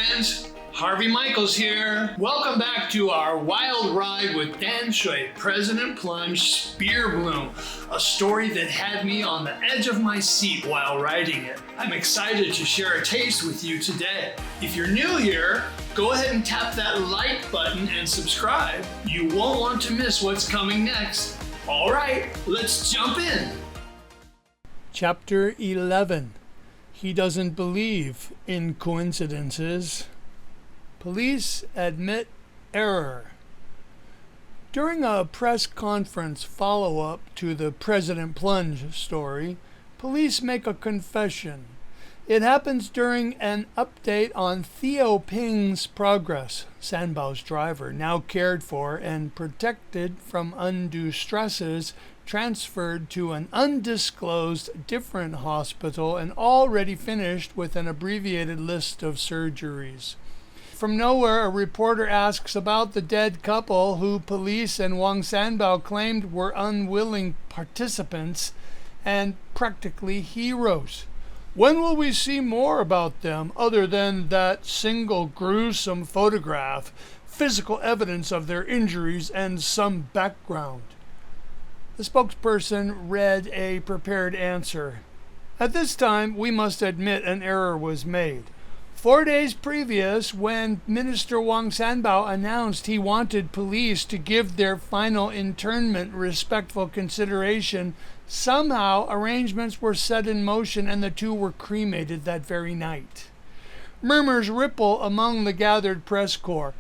friends, Harvey Michaels here. Welcome back to our wild ride with Danshui President Plunge Spear Bloom, a story that had me on the edge of my seat while writing it. I'm excited to share a taste with you today. If you're new here, go ahead and tap that like button and subscribe. You won't want to miss what's coming next. All right, let's jump in. Chapter 11. He doesn't believe in coincidences. Police admit error. During a press conference follow-up to the President Plunge story, police make a confession. It happens during an update on Theo Ping's progress, Sanbao's driver, now cared for and protected from undue stresses, transferred to an undisclosed different hospital and already finished with an abbreviated list of surgeries. From nowhere, a reporter asks about the dead couple who police and Wang Sanbao claimed were unwilling participants and practically heroes. When will we see more about them other than that single gruesome photograph, physical evidence of their injuries, and some background? The spokesperson read a prepared answer. At this time, we must admit an error was made. 4 days previous, when Minister Wang Sanbao announced he wanted police to give their final internment respectful consideration, somehow arrangements were set in motion and the two were cremated that very night. Murmurs ripple among the gathered press corps.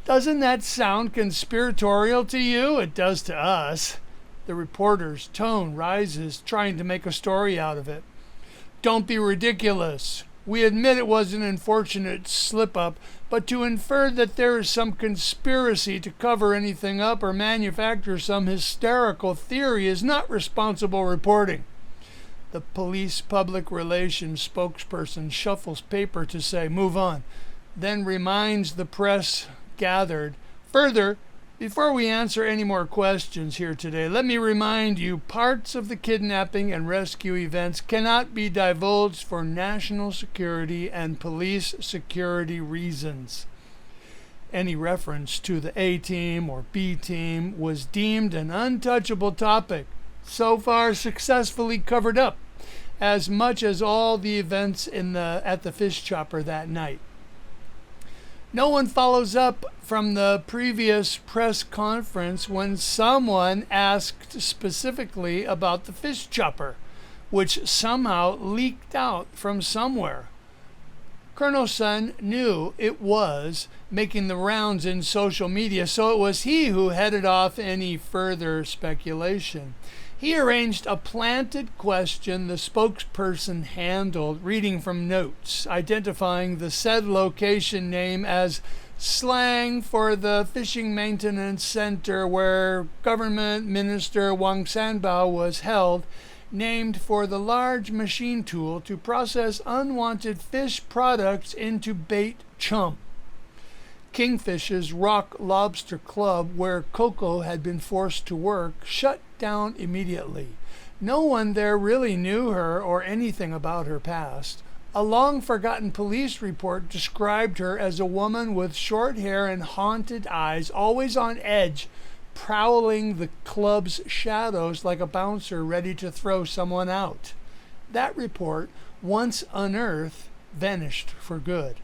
Doesn't that sound conspiratorial to you? It does to us. The reporter's tone rises, trying to make a story out of it. Don't be ridiculous. We admit it was an unfortunate slip-up, but to infer that there is some conspiracy to cover anything up or manufacture some hysterical theory is not responsible reporting. The police public relations spokesperson shuffles paper to say, "Move on," then reminds the press gathered. Further, before we answer any more questions here today, let me remind you parts of the kidnapping and rescue events cannot be divulged for national security and police security reasons. Any reference to the A team or B team was deemed an untouchable topic, so far successfully covered up, as much as all the events at the fish chopper that night. No one follows up from the previous press conference when someone asked specifically about the fish chopper, which somehow leaked out from somewhere. Colonel Sun knew it was making the rounds in social media, so it was he who headed off any further speculation. He arranged a planted question the spokesperson handled, reading from notes, identifying the said location name as slang for the fishing maintenance center where Government Minister Wang Sanbao was held, named for the large machine tool to process unwanted fish products into bait chum. Kingfish's Rock Lobster Club, where Coco had been forced to work, shut down immediately. No one there really knew her or anything about her past. A long-forgotten police report described her as a woman with short hair and haunted eyes, always on edge, prowling the club's shadows like a bouncer ready to throw someone out. That report, once unearthed, vanished for good,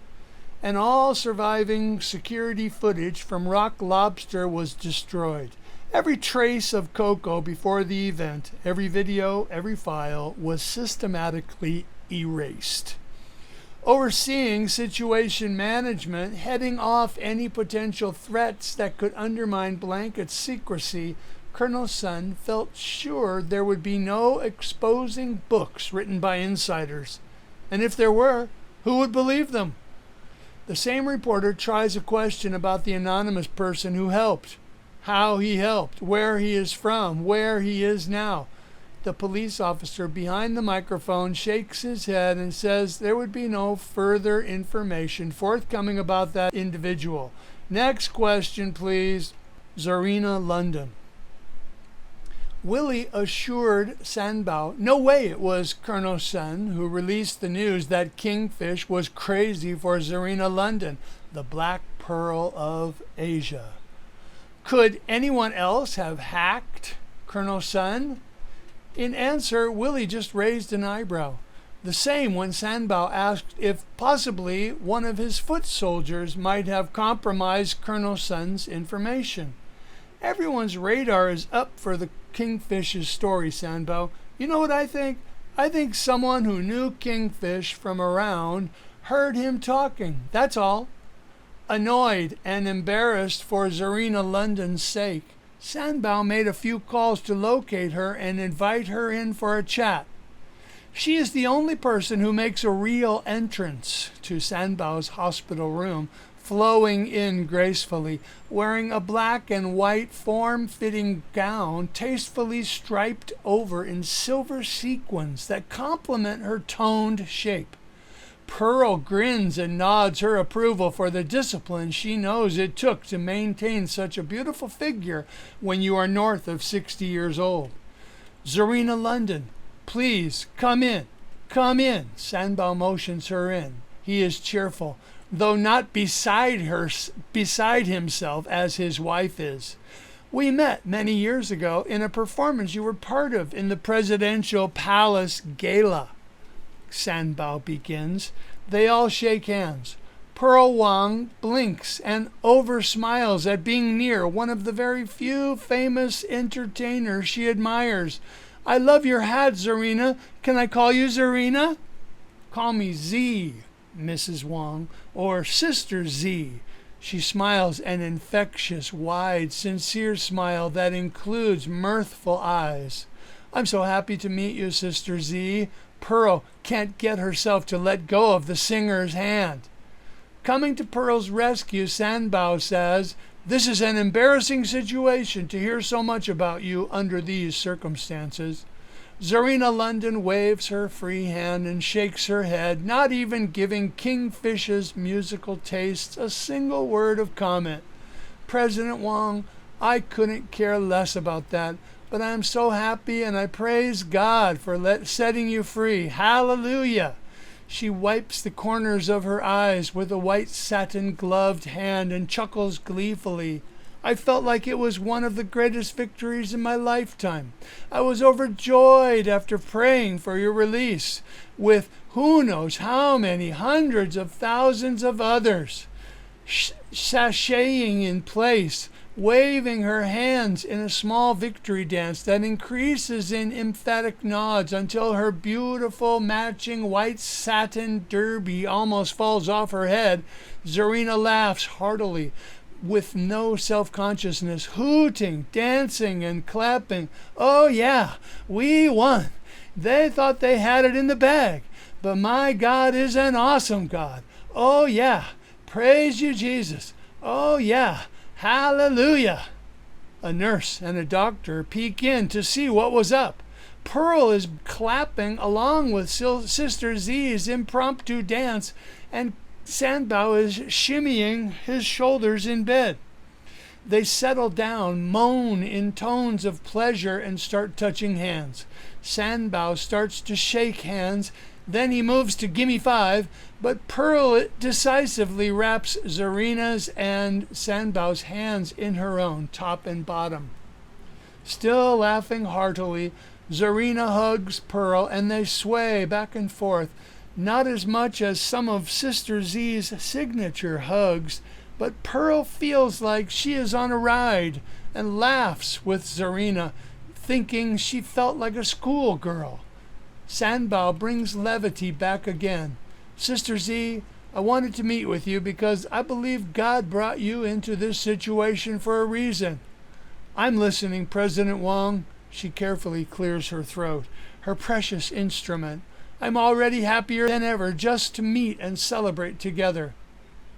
and all surviving security footage from Rock Lobster was destroyed. Every trace of Coco before the event, every video, every file, was systematically erased. Overseeing situation management, heading off any potential threats that could undermine Blanket's secrecy, Colonel Sun felt sure there would be no exposing books written by insiders. And if there were, who would believe them? The same reporter tries a question about the anonymous person who helped, how he helped, where he is from, where he is now. The police officer behind the microphone shakes his head and says there would be no further information forthcoming about that individual. Next question, please. Zarina, London. Willie assured Sanbao no way it was Colonel Sun who released the news that Kingfish was crazy for Zarina London, the Black Pearl of Asia. Could anyone else have hacked Colonel Sun? In answer, Willie just raised an eyebrow. The same when Sanbao asked if possibly one of his foot soldiers might have compromised Colonel Sun's information. Everyone's radar is up for the Kingfish's story, Sanbao. You know what I think? I think someone who knew Kingfish from around heard him talking. That's all. Annoyed and embarrassed for Zarina London's sake, Sanbao made a few calls to locate her and invite her in for a chat. She is the only person who makes a real entrance to Sanbao's hospital room, flowing in gracefully, wearing a black and white form-fitting gown tastefully striped over in silver sequins that complement her toned shape. Pearl grins and nods her approval for the discipline she knows it took to maintain such a beautiful figure when you are north of 60 years old. Zarina London, please, come in. Come in. Sanbao motions her in. He is cheerful, though not beside himself as his wife is. We met many years ago in a performance you were part of in the Presidential Palace Gala. Sanbao begins. They all shake hands. Pearl Wang blinks and over-smiles at being near one of the very few famous entertainers she admires. I love your hat, Zarina. Can I call you Zarina? Call me Z, Mrs. Wang, or Sister Z. She smiles an infectious, wide, sincere smile that includes mirthful eyes. I'm so happy to meet you, Sister Z. Pearl can't get herself to let go of the singer's hand. Coming to Pearl's rescue, Sanbao says, "This is an embarrassing situation to hear so much about you under these circumstances." Zarina London waves her free hand and shakes her head, not even giving Kingfish's musical tastes a single word of comment. President Wang, I couldn't care less about that, but I'm so happy and I praise God for setting you free. Hallelujah! She wipes the corners of her eyes with a white satin-gloved hand and chuckles gleefully. I felt like it was one of the greatest victories in my lifetime. I was overjoyed after praying for your release, with who knows how many hundreds of thousands of others. Sashaying in place, waving her hands in a small victory dance that increases in emphatic nods until her beautiful matching white satin derby almost falls off her head, Zarina laughs heartily, with no self-consciousness, hooting, dancing, and clapping. Oh yeah, we won. They thought they had it in the bag, but my God is an awesome God. Oh yeah, praise you, Jesus. Oh yeah, hallelujah. A nurse and a doctor peek in to see what was up. Pearl is clapping along with Sister Z's impromptu dance, and Sanbao is shimmying his shoulders in bed. They settle down, moan in tones of pleasure, and start touching hands. Sanbao starts to shake hands, then he moves to gimme five, but Pearl decisively wraps Zarina's and Sanbao's hands in her own, top and bottom. Still laughing heartily, Zarina hugs Pearl, and they sway back and forth, not as much as some of Sister Z's signature hugs, but Pearl feels like she is on a ride and laughs with Zarina, thinking she felt like a schoolgirl. Sanbao brings levity back again. Sister Z, I wanted to meet with you because I believe God brought you into this situation for a reason. I'm listening, President Wang. She carefully clears her throat, her precious instrument. I'm already happier than ever just to meet and celebrate together.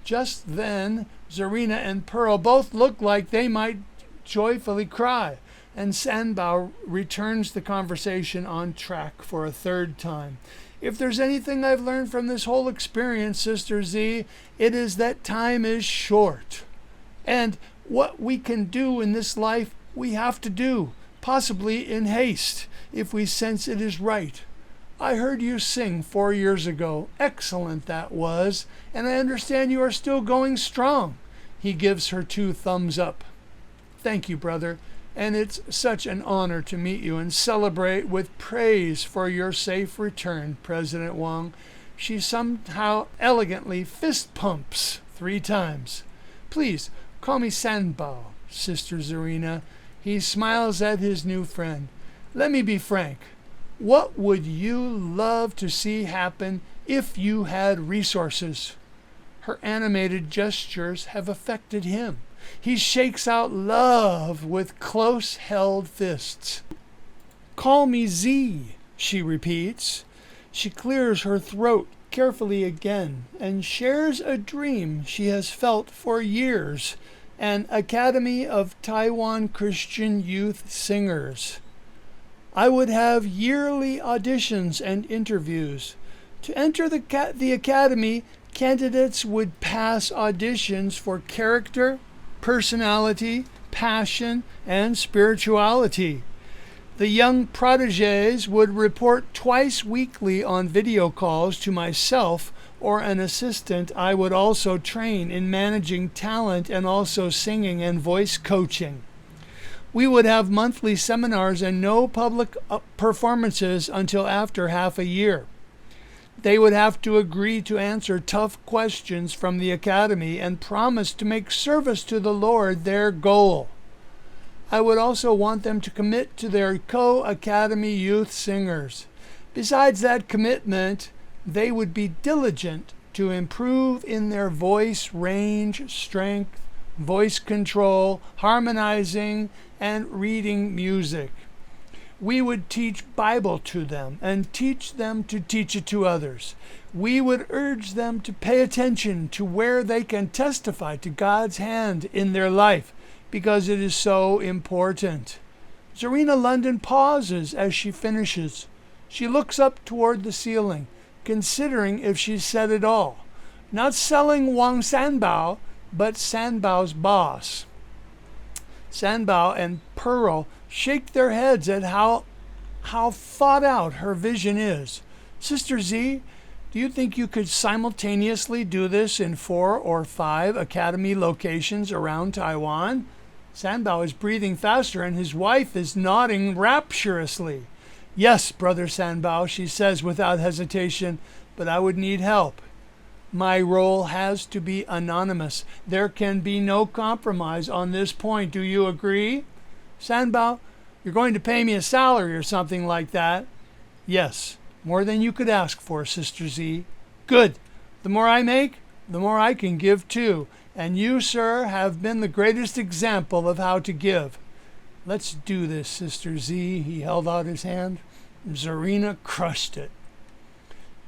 Just then, Zarina and Pearl both look like they might joyfully cry, and Sanbao returns the conversation on track for a third time. If there's anything I've learned from this whole experience, Sister Z, it is that time is short. And what we can do in this life, we have to do. possibly in haste, if we sense it is right. I heard you sing 4 years ago. Excellent that was, and I understand you are still going strong. He gives her 2 thumbs up. Thank you, brother, and it's such an honor to meet you and celebrate with praise for your safe return, President Wang. She somehow elegantly fist pumps 3 times. Please, call me Sanbao, Sister Zarina. He smiles at his new friend. Let me be frank. What would you love to see happen if you had resources? Her animated gestures have affected him. He shakes out love with close-held fists. Call me Z, she repeats. She clears her throat carefully again and shares a dream she has felt for years, an Academy of Taiwan Christian Youth Singers. I would have yearly auditions and interviews. To enter the academy, candidates would pass auditions for character, personality, passion, and spirituality. The young protégés would report twice weekly on video calls to myself or an assistant I would also train in managing talent and also singing and voice coaching. We would have monthly seminars and no public performances until after half a year. They would have to agree to answer tough questions from the academy and promise to make service to the Lord their goal. I would also want them to commit to their co-academy youth singers. Besides that commitment, they would be diligent to improve in their voice range, strength, voice control, harmonizing, and reading music. We would teach Bible to them and teach them to teach it to others. We would urge them to pay attention to where they can testify to God's hand in their life, because it is so important. Zarina London pauses as she finishes. She looks up toward the ceiling, considering if she said it all. Not selling Wang Sanbao, but Sanbao's boss. Sanbao and Pearl shake their heads at how thought out her vision is. Sister Z, do you think you could simultaneously do this in 4 or 5 academy locations around Taiwan? Sanbao is breathing faster and his wife is nodding rapturously. Yes, Brother Sanbao, she says without hesitation, but I would need help. My role has to be anonymous. There can be no compromise on this point. Do you agree? Sanbao, you're going to pay me a salary or something like that. Yes, more than you could ask for, Sister Z. Good. The more I make, the more I can give too. And you, sir, have been the greatest example of how to give. Let's do this, Sister Z. He held out his hand. Zarina crushed it.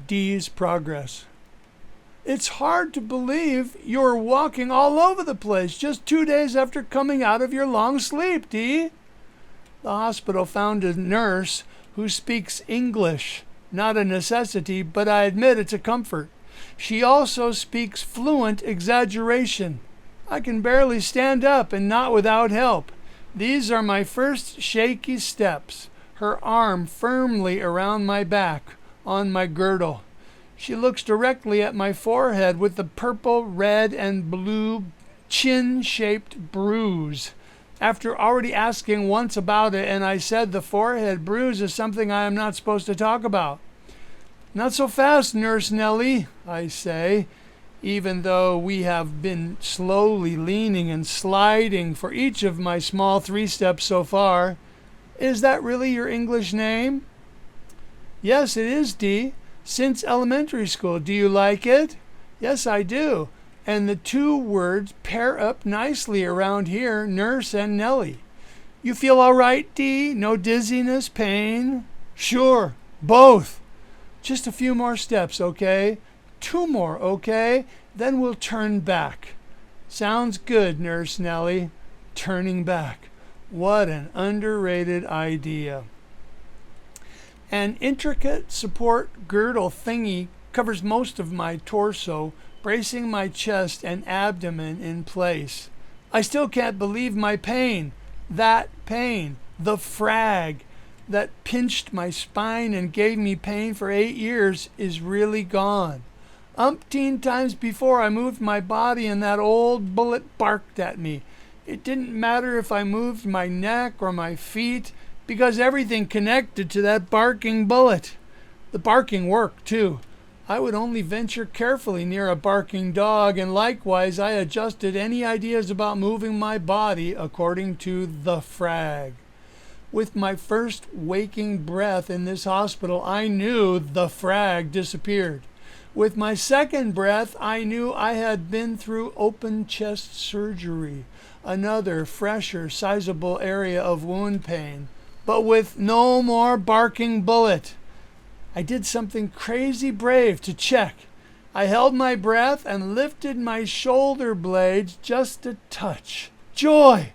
D's progress. It's hard to believe you're walking all over the place just 2 days after coming out of your long sleep, Dee. The hospital found a nurse who speaks English. Not a necessity, but I admit it's a comfort. She also speaks fluent exaggeration. I can barely stand up and not without help. These are my first shaky steps, her arm firmly around my back, on my girdle. She looks directly at my forehead with the purple, red, and blue chin-shaped bruise. After already asking once about it, and I said the forehead bruise is something I am not supposed to talk about. Not so fast, Nurse Nellie, I say, even though we have been slowly leaning and sliding for each of my small 3 steps so far. Is that really your English name? Yes, it is, Dee. Since elementary school. Do you like it? Yes, I do. And the 2 words pair up nicely around here, Nurse and Nellie. You feel all right, Dee? No dizziness, pain? Sure, both. Just a few more steps, okay? 2 more, okay? Then we'll turn back. Sounds good, Nurse Nellie. Turning back. What an underrated idea. An intricate support girdle thingy covers most of my torso, bracing my chest and abdomen in place. I still can't believe my pain. That pain. The frag that pinched my spine and gave me pain for 8 years is really gone. Umpteen times before I moved my body and that old bullet barked at me. It didn't matter if I moved my neck or my feet because everything connected to that barking bullet. The barking worked too. I would only venture carefully near a barking dog, and likewise I adjusted any ideas about moving my body according to the frag. With my first waking breath in this hospital, I knew the frag disappeared. With my second breath, I knew I had been through open chest surgery, another fresher, sizable area of wound pain, but with no more barking bullet. I did something crazy brave to check. I held my breath and lifted my shoulder blades just a touch. Joy!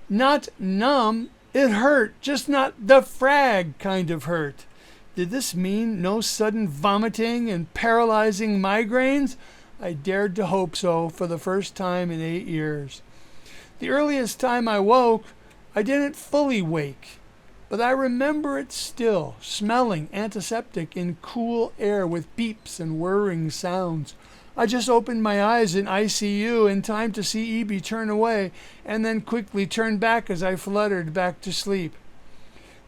Not numb, it hurt, just not the frag kind of hurt. Did this mean no sudden vomiting and paralyzing migraines? I dared to hope so for the first time in 8 years. The earliest time I woke, I didn't fully wake, but I remember it still, smelling antiseptic in cool air with beeps and whirring sounds. I just opened my eyes in ICU in time to see Evie turn away and then quickly turn back as I fluttered back to sleep.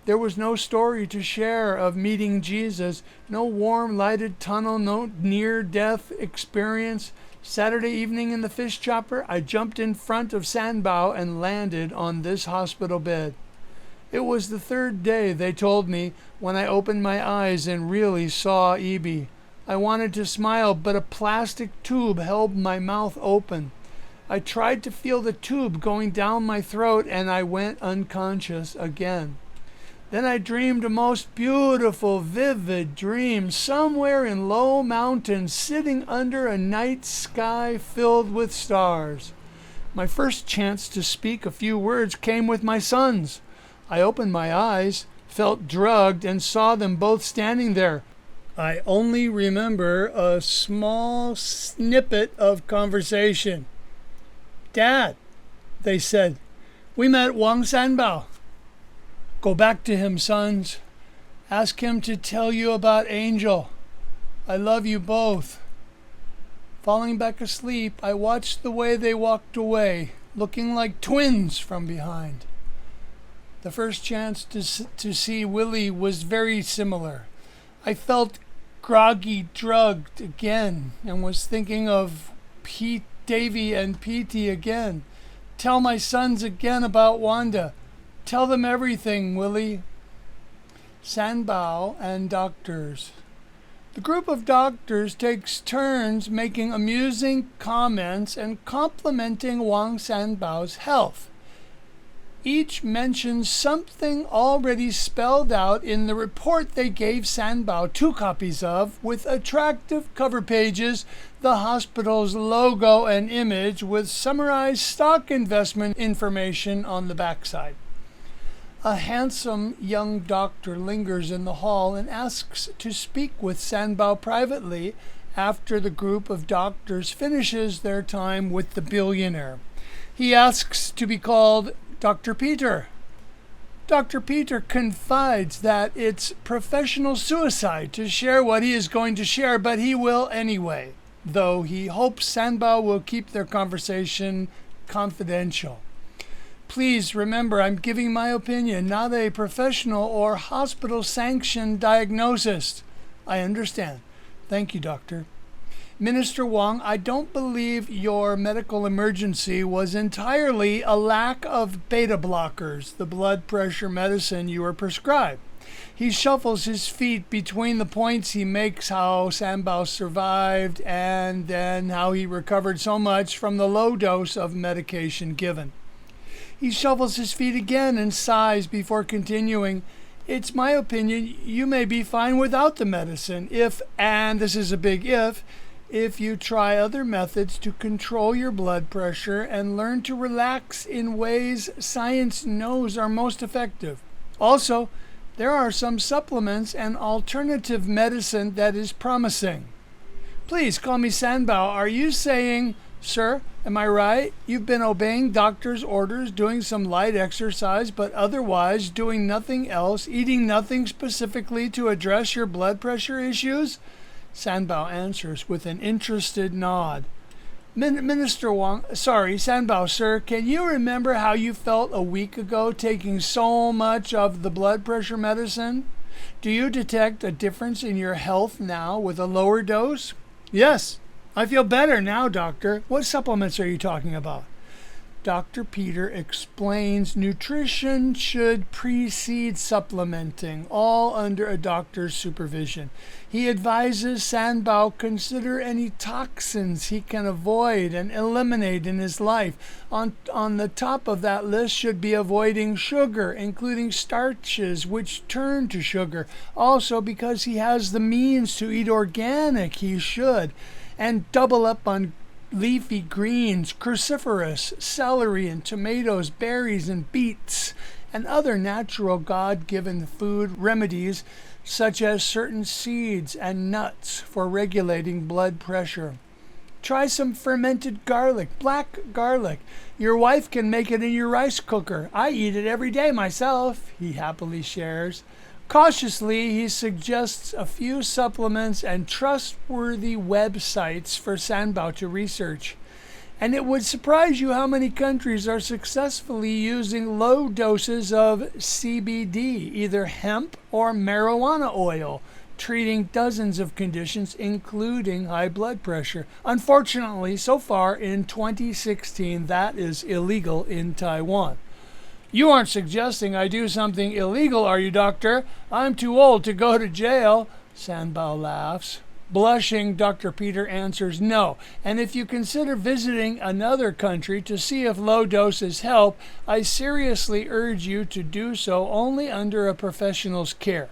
There was no story to share of meeting Jesus, no warm lighted tunnel, no near-death experience. Saturday evening in the fish chopper, I jumped in front of Sanbao and landed on this hospital bed. It was the third day, they told me, when I opened my eyes and really saw Evie. I wanted to smile, but a plastic tube held my mouth open. I tried to feel the tube going down my throat, and I went unconscious again. Then I dreamed a most beautiful, vivid dream, somewhere in low mountains, sitting under a night sky filled with stars. My first chance to speak a few words came with my sons. I opened my eyes, felt drugged, and saw them both standing there. I only remember a small snippet of conversation. "Dad," they said, "we met Wang Sanbao. Go back to him, sons. Ask him to tell you about Angel. I love you both." Falling back asleep, I watched the way they walked away, looking like twins from behind. The first chance to see Willie was very similar. I felt groggy, drugged again, and was thinking of Davy and Petey again. Tell my sons again about Wanda. Tell them everything, Willie. Sanbao and doctors. The group of doctors takes turns making amusing comments and complimenting Wang Sanbao's health. Each mentions something already spelled out in the report they gave Sanbao 2 copies of, with attractive cover pages, the hospital's logo and image, with summarized stock investment information on the backside. A handsome young doctor lingers in the hall and asks to speak with Sanbao privately after the group of doctors finishes their time with the billionaire. He asks to be called Dr. Peter. Dr. Peter confides that it's professional suicide to share what he is going to share, but he will anyway, though he hopes Sanbao will keep their conversation confidential. Please remember, I'm giving my opinion, not a professional or hospital-sanctioned diagnosis. I understand. Thank you, Doctor. Minister Wang, I don't believe your medical emergency was entirely a lack of beta blockers, the blood pressure medicine you were prescribed. He shuffles his feet between the points he makes how Sanbao survived and then how he recovered so much from the low dose of medication given. He shuffles his feet again and sighs before continuing. It's my opinion you may be fine without the medicine if, and this is a big if you try other methods to control your blood pressure and learn to relax in ways science knows are most effective. Also, there are some supplements and alternative medicine that is promising. Please call me Sanbao. Are you saying, sir, Am I right? You've been obeying doctor's orders, doing some light exercise, but otherwise doing nothing else, eating nothing specifically to address your blood pressure issues? Sanbao answers with an interested nod. Minister Wang, Sanbao, sir, can you remember how you felt a week ago taking so much of the blood pressure medicine? Do you detect a difference in your health now with a lower dose? Yes, I feel better now, doctor. What supplements are you talking about? Dr. Peter explains nutrition should precede supplementing, all under a doctor's supervision. He advises Sanbao consider any toxins he can avoid and eliminate in his life. On the top of that list should be avoiding sugar, including starches which turn to sugar. Also, because he has the means to eat organic, he should. And double up on leafy greens, cruciferous, celery and tomatoes, berries and beets, and other natural God-given food remedies such as certain seeds and nuts for regulating blood pressure. Try some fermented garlic, black garlic. Your wife can make it in your rice cooker. I eat it every day myself, he happily shares. Cautiously, he suggests a few supplements and trustworthy websites for Sanbao to research. And it would surprise you how many countries are successfully using low doses of CBD, either hemp or marijuana oil, treating dozens of conditions, including high blood pressure. Unfortunately, so far in 2016, that is illegal in Taiwan. You aren't suggesting I do something illegal, are you, doctor? I'm too old to go to jail, Sanbao laughs. Blushing, Dr. Peter answers no. And if you consider visiting another country to see if low doses help, I seriously urge you to do so only under a professional's care.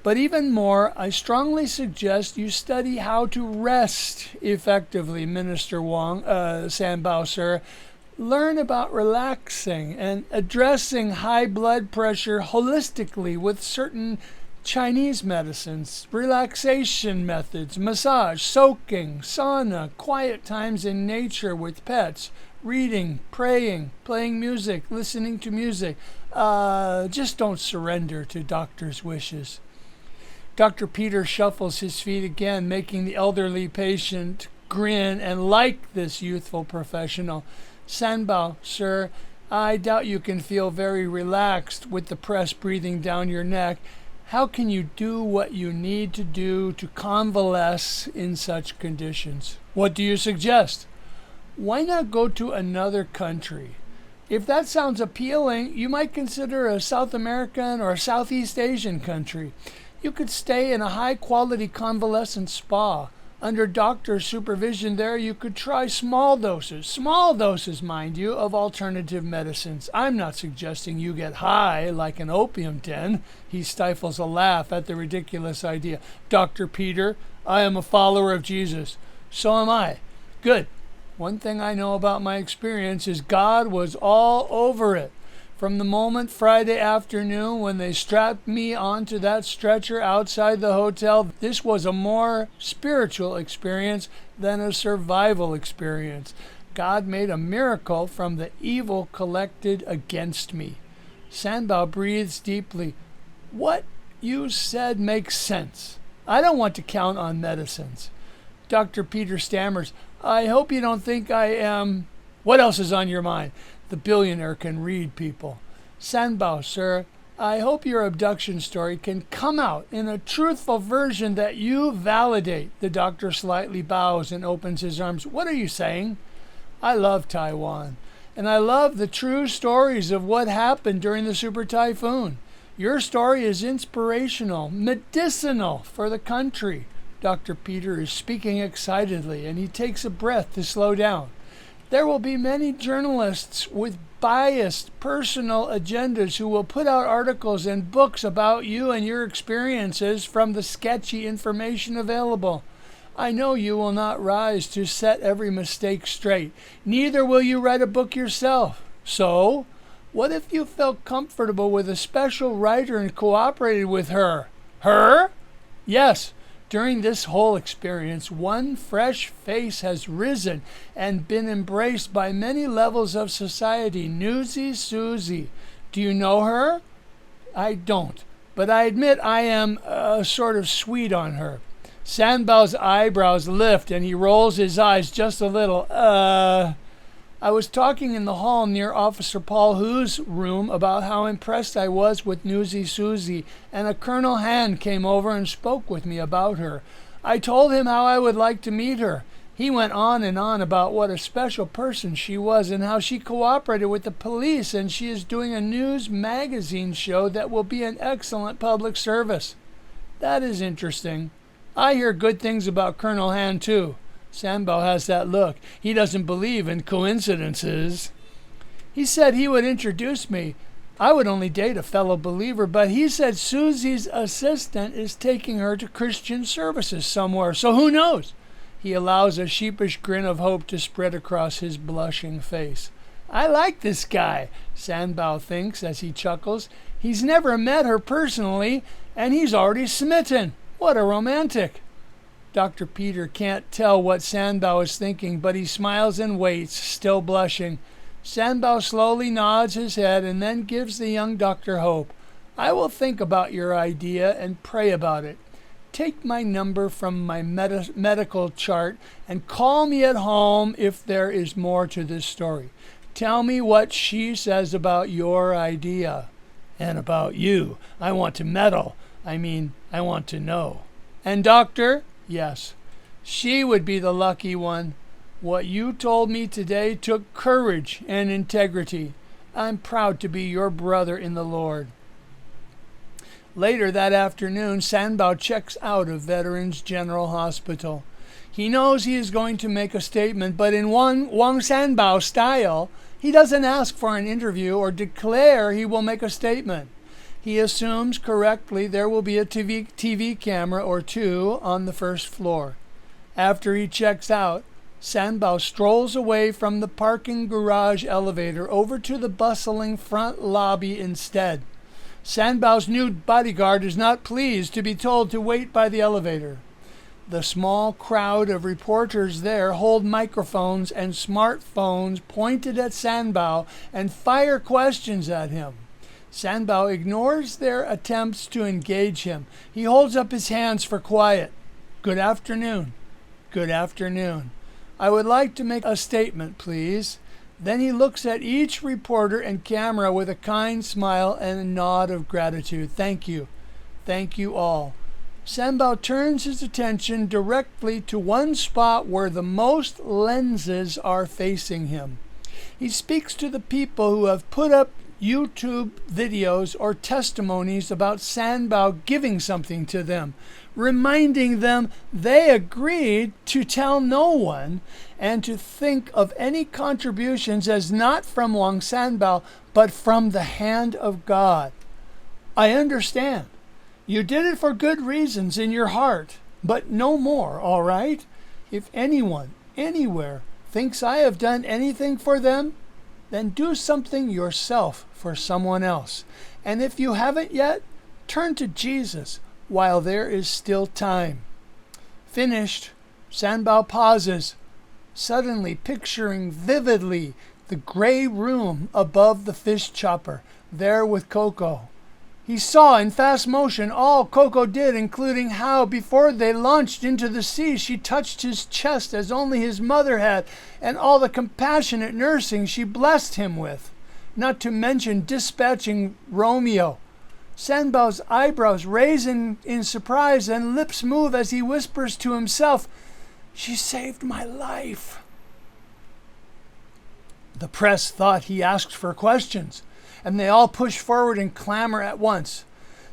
But even more, I strongly suggest you study how to rest effectively, Minister Wang, Sanbao, sir. Learn about relaxing and addressing high blood pressure holistically with certain Chinese medicines, relaxation methods, massage, soaking, sauna, quiet times in nature with pets, reading, praying, playing music, listening to music. Just don't surrender to doctor's wishes. Dr. Peter shuffles his feet again, making the elderly patient grin and like this youthful professional. Sanbao, sir, I doubt you can feel very relaxed with the press breathing down your neck. How can you do what you need to do to convalesce in such conditions? What do you suggest? Why not go to another country? If that sounds appealing, you might consider a South American or Southeast Asian country. You could stay in a high-quality convalescent spa. Under doctor's supervision there, you could try small doses, mind you, of alternative medicines. I'm not suggesting you get high like an opium den. He stifles a laugh at the ridiculous idea. Dr. Peter, I am a follower of Jesus. So am I. Good. One thing I know about my experience is God was all over it. From the moment Friday afternoon when they strapped me onto that stretcher outside the hotel, this was a more spiritual experience than a survival experience. God made a miracle from the evil collected against me. Sanbao breathes deeply. What you said makes sense. I don't want to count on medicines. Dr. Peter stammers, I hope you don't think I am... What else is on your mind? The billionaire can read people. Sanbao, sir, I hope your abduction story can come out in a truthful version that you validate. The doctor slightly bows and opens his arms. What are you saying? I love Taiwan, and I love the true stories of what happened during the super typhoon. Your story is inspirational, medicinal for the country. Dr. Peter is speaking excitedly, and he takes a breath to slow down. There will be many journalists with biased personal agendas who will put out articles and books about you and your experiences from the sketchy information available. I know you will not rise to set every mistake straight. Neither will you write a book yourself. So, what if you felt comfortable with a special writer and cooperated with her? Her? Yes. During this whole experience, one fresh face has risen and been embraced by many levels of society. Newsy Susie. Do you know her? I don't, but I admit I am sort of sweet on her. Sanbao's eyebrows lift and he rolls his eyes just a little. I was talking in the hall near Officer Paul Hu's room about how impressed I was with Newsy Susie, and a Colonel Han came over and spoke with me about her. I told him how I would like to meet her. He went on and on about what a special person she was and how she cooperated with the police, and she is doing a news magazine show that will be an excellent public service. That is interesting. I hear good things about Colonel Han too. Sanbao has that look. He doesn't believe in coincidences. He said he would introduce me. I would only date a fellow believer, but he said Susie's assistant is taking her to Christian services somewhere, so who knows? He allows a sheepish grin of hope to spread across his blushing face. I like this guy, Sanbao thinks as he chuckles. He's never met her personally, and he's already smitten. What a romantic. Dr. Peter can't tell what Sanbao is thinking, but he smiles and waits, still blushing. Sanbao slowly nods his head and then gives the young doctor hope. I will think about your idea and pray about it. Take my number from my medical chart and call me at home if there is more to this story. Tell me what she says about your idea. And about you. I want to meddle. I want to know. And doctor? Yes, she would be the lucky one. What you told me today took courage and integrity. I'm proud to be your brother in the Lord. Later that afternoon, Sanbao checks out of Veterans General Hospital. He knows he is going to make a statement, but in Wang Sanbao style, he doesn't ask for an interview or declare he will make a statement. He assumes correctly there will be a TV camera or two on the first floor. After he checks out, Sanbao strolls away from the parking garage elevator over to the bustling front lobby instead. Sanbao's new bodyguard is not pleased to be told to wait by the elevator. The small crowd of reporters there hold microphones and smartphones pointed at Sanbao and fire questions at him. Sanbao ignores their attempts to engage him. He holds up his hands for quiet. Good afternoon. Good afternoon. I would like to make a statement, please. Then he looks at each reporter and camera with a kind smile and a nod of gratitude. Thank you. Thank you all. Sanbao turns his attention directly to one spot where the most lenses are facing him. He speaks to the people who have put up YouTube videos or testimonies about Sanbao giving something to them, reminding them they agreed to tell no one and to think of any contributions as not from Wang Sanbao, but from the hand of God. I understand. You did it for good reasons in your heart, but no more, all right? If anyone, anywhere, thinks I have done anything for them, then do something yourself for someone else. And if you haven't yet, turn to Jesus while there is still time. Finished, Sanbao pauses, suddenly picturing vividly the gray room above the fish chopper, there with Coco. He saw in fast motion all Coco did, including how, before they launched into the sea, she touched his chest as only his mother had, and all the compassionate nursing she blessed him with, not to mention dispatching Romeo. Sanbao's eyebrows raise in surprise and lips move as he whispers to himself, "She saved my life." The press thought he asked for questions, and they all push forward and clamor at once.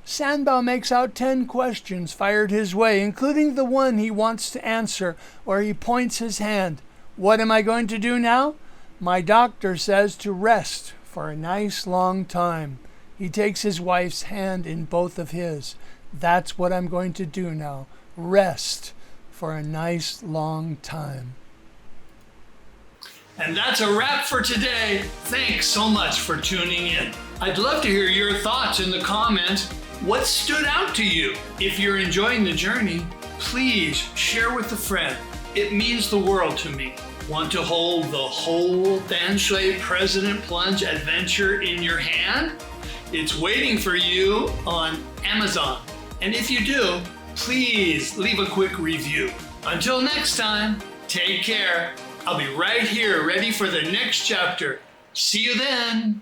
Sanbao makes out 10 questions fired his way, including the one he wants to answer, where he points his hand. What am I going to do now? My doctor says to rest for a nice long time. He takes his wife's hand in both of his. That's what I'm going to do now. Rest for a nice long time. And that's a wrap for today. Thanks so much for tuning in. I'd love to hear your thoughts in the comments. What stood out to you? If you're enjoying the journey, please share with a friend. It means the world to me. Want to hold the whole Danshui President Plunge adventure in your hand? It's waiting for you on Amazon. And if you do, please leave a quick review. Until next time, take care. I'll be right here ready for the next chapter. See you then.